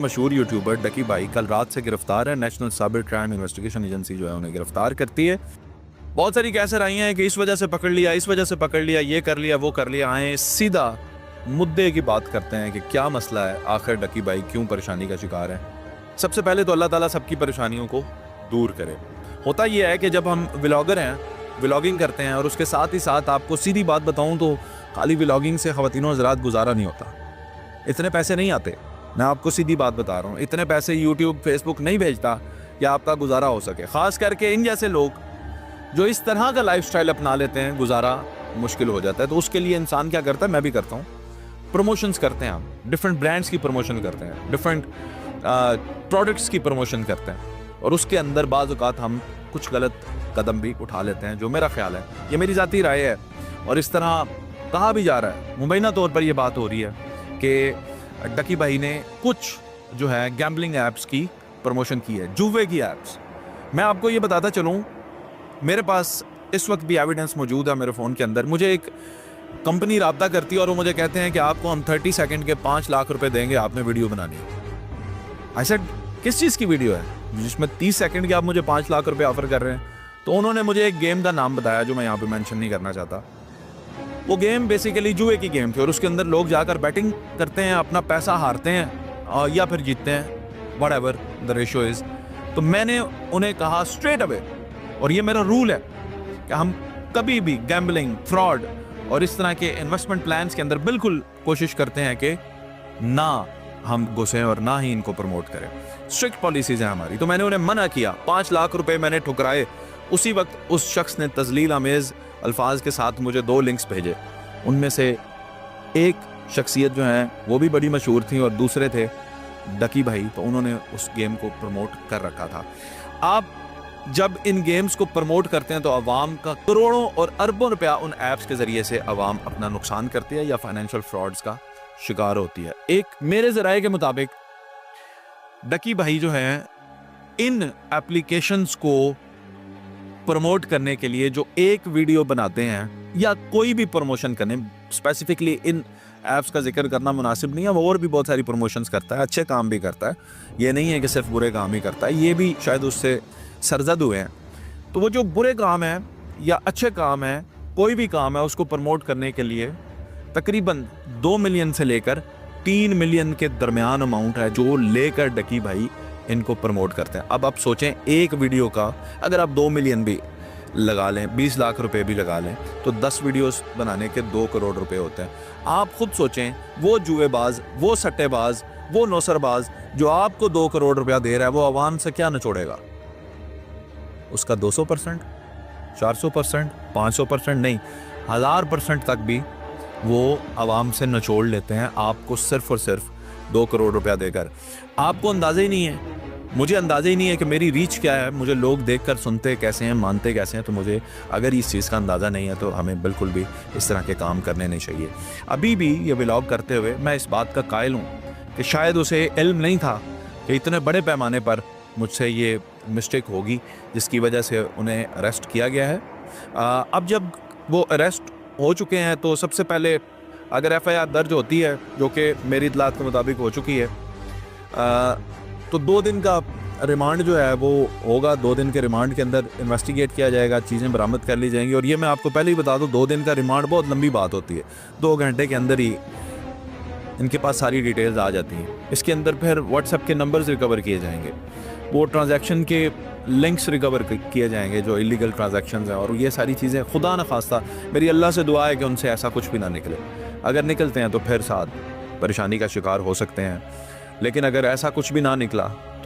मशहूर यूट्यूबर डकी भाई कल रात से गिरफ्तार है। National cyber crime investigation agency जो है उन्हें गिरफ्तार करती है। बहुत सारी कैसर आई हैं कि इस वजह से पकड़ लिया, इस वजह से पकड़ लिया, ये कर लिया, वो कर लिया। आए सीधा मुद्दे की बात करते हैं कि क्या मसला है, आखिर डकी भाई क्यों परेशानी का शिकार है। सबसे पहले तो अल्लाह ताला सबकी परेशानियों को दूर करे। होता यह है कि जब हम व्लॉगर हैं, व्लॉगिंग करते हैं और उसके साथ ही साथ आपको सीधी बात बताऊं तो खाली व्लॉगिंग से ख़वातीन हज़रात गुजारा नहीं होता। इतने पैसे नहीं आते, मैं आपको सीधी बात बता रहा हूँ। इतने पैसे यूट्यूब फेसबुक नहीं भेजता कि आपका गुजारा हो सके। ख़ास करके इन जैसे लोग जो इस तरह का लाइफस्टाइल अपना लेते हैं, गुजारा मुश्किल हो जाता है। तो उसके लिए इंसान क्या करता है, मैं भी करता हूँ, प्रमोशंस करते हैं। हम डिफरेंट ब्रांड्स की प्रमोशन करते हैं, डिफरेंट प्रोडक्ट्स की प्रमोशन करते हैं और उसके अंदर बाज़ औक़ात हम कुछ गलत कदम भी उठा लेते हैं। जो मेरा ख्याल है, ये मेरी ज़ाती राय है और इस तरह कहा भी जा रहा है, मुबैना तौर पर यह बात हो रही है कि डकी भाई ने कुछ जो है गैम्बलिंग ऐप्स की प्रमोशन की है, जुए की ऐप्स। मैं आपको ये बताता चलूँ, मेरे पास इस वक्त भी एविडेंस मौजूद है मेरे फ़ोन के अंदर। मुझे एक कंपनी राब्ता करती है और वो मुझे कहते हैं कि आपको हम 30 सेकंड के 5 लाख रुपए देंगे, आपने वीडियो बनानी है। आई सेड किस चीज़ की वीडियो है जिसमें 30 सेकंड के आप मुझे 5 लाख रुपए ऑफर कर रहे हैं? तो उन्होंने मुझे एक गेम का नाम बताया जो मैं यहाँ पे मेंशन नहीं करना चाहता। वो गेम बेसिकली जुए की गेम थी और उसके अंदर लोग जाकर बैटिंग करते हैं, अपना पैसा हारते हैं या फिर जीतते हैं, व्हाटएवर द रेशियो इज़। तो मैंने उन्हें कहा स्ट्रेट अवे, और ये मेरा रूल है कि हम कभी भी गैम्बलिंग, फ्रॉड और इस तरह के इन्वेस्टमेंट प्लान्स के अंदर बिल्कुल कोशिश करते हैं कि ना हम घुसें और ना ही इनको प्रमोट करें। स्ट्रिक्ट पॉलिसीज़ हैं हमारी। तो मैंने उन्हें मना किया। 5 लाख रुपए मैंने ठुकराए। उसी वक्त उस शख्स ने तजलील आमेज़ अल्फाज के साथ मुझे 2 लिंक्स भेजे। उनमें से एक शख्सियत जो है वो भी बड़ी मशहूर थी और दूसरे थे डकी भाई। तो उन्होंने उस गेम को प्रमोट कर रखा था। आप जब इन गेम्स को प्रमोट करते हैं तो अवाम का करोड़ों और अरबों रुपया उन ऐप्स के ज़रिए से अवाम अपना नुकसान करती है या फाइनेंशियल फ्रॉड्स का शिकार होती है। एक मेरे ज़राए के मुताबिक डकी भाई जो है इन एप्लीकेशंस को प्रमोट करने के लिए जो एक वीडियो बनाते हैं या कोई भी प्रमोशन करने, स्पेसिफिकली इन ऐप्स का जिक्र करना मुनासिब नहीं है, वो और भी बहुत सारी प्रमोशंस करता है, अच्छे काम भी करता है। ये नहीं है कि सिर्फ बुरे काम ही करता है, ये भी शायद उससे सरजद हुए हैं। तो वो जो बुरे काम है या अच्छे काम है, कोई भी काम है, उसको प्रमोट करने के लिए तकरीबन 2 मिलियन से लेकर 3 मिलियन के दरमियान अमाउंट है जो लेकर डकी भाई इनको प्रमोट करते हैं। अब आप सोचें, एक वीडियो का अगर आप 2 मिलियन भी लगा लें, 20 लाख रुपए भी लगा लें, तो 10 वीडियोस बनाने के 2 करोड़ रुपए होते हैं। आप खुद सोचें, वो जुएबाज, वो सट्टेबाज, वो नौसरबाज जो आपको 2 करोड़ रुपया दे रहा है, वो आवाम से क्या नचोड़ेगा? उसका 200%, 400%, 500% नहीं, 1000% तक भी वो आवाम से नचोड़ लेते हैं आपको सिर्फ और सिर्फ 2 करोड़ रुपया देकर। आपको अंदाज़ा ही नहीं है, मुझे अंदाज़ा ही नहीं है कि मेरी रीच क्या है, मुझे लोग देखकर सुनते कैसे हैं, मानते कैसे हैं। तो मुझे अगर इस चीज़ का अंदाज़ा नहीं है तो हमें बिल्कुल भी इस तरह के काम करने नहीं चाहिए। अभी भी ये व्लॉग करते हुए मैं इस बात का कायल हूँ कि शायद उसे इल्म नहीं था कि इतने बड़े पैमाने पर मुझसे ये मिस्टेक होगी जिसकी वजह से उन्हें अरेस्ट किया गया है। अब जब वो अरेस्ट हो चुके हैं तो सबसे पहले अगर FIR दर्ज होती है, जो कि मेरी इतलात के मुताबिक हो चुकी है, तो 2 दिन का रिमांड जो है वो होगा। 2 दिन के रिमांड के अंदर इन्वेस्टिगेट किया जाएगा, चीज़ें बरामद कर ली जाएंगी। और ये मैं आपको पहले ही बता दूं, 2 दिन का रिमांड बहुत लंबी बात होती है। 2 घंटे के अंदर ही इनके पास सारी डिटेल्स आ जाती हैं। इसके अंदर फिर व्हाट्सएप के नंबर्स रिकवर किए जाएंगे, वो ट्रांजैक्शन के लिंक्स रिकवर किए जाएंगे जो इलीगल ट्रांजैक्शंस हैं, और ये सारी चीज़ें खुदा न खास्ता मेरी अल्लाह से दुआ है कि उनसे ऐसा कुछ भी ना निकले। अगर निकलते हैं तो फिर साथ परेशानी का शिकार हो सकते हैं, लेकिन अगर ऐसा कुछ भी ना निकला तो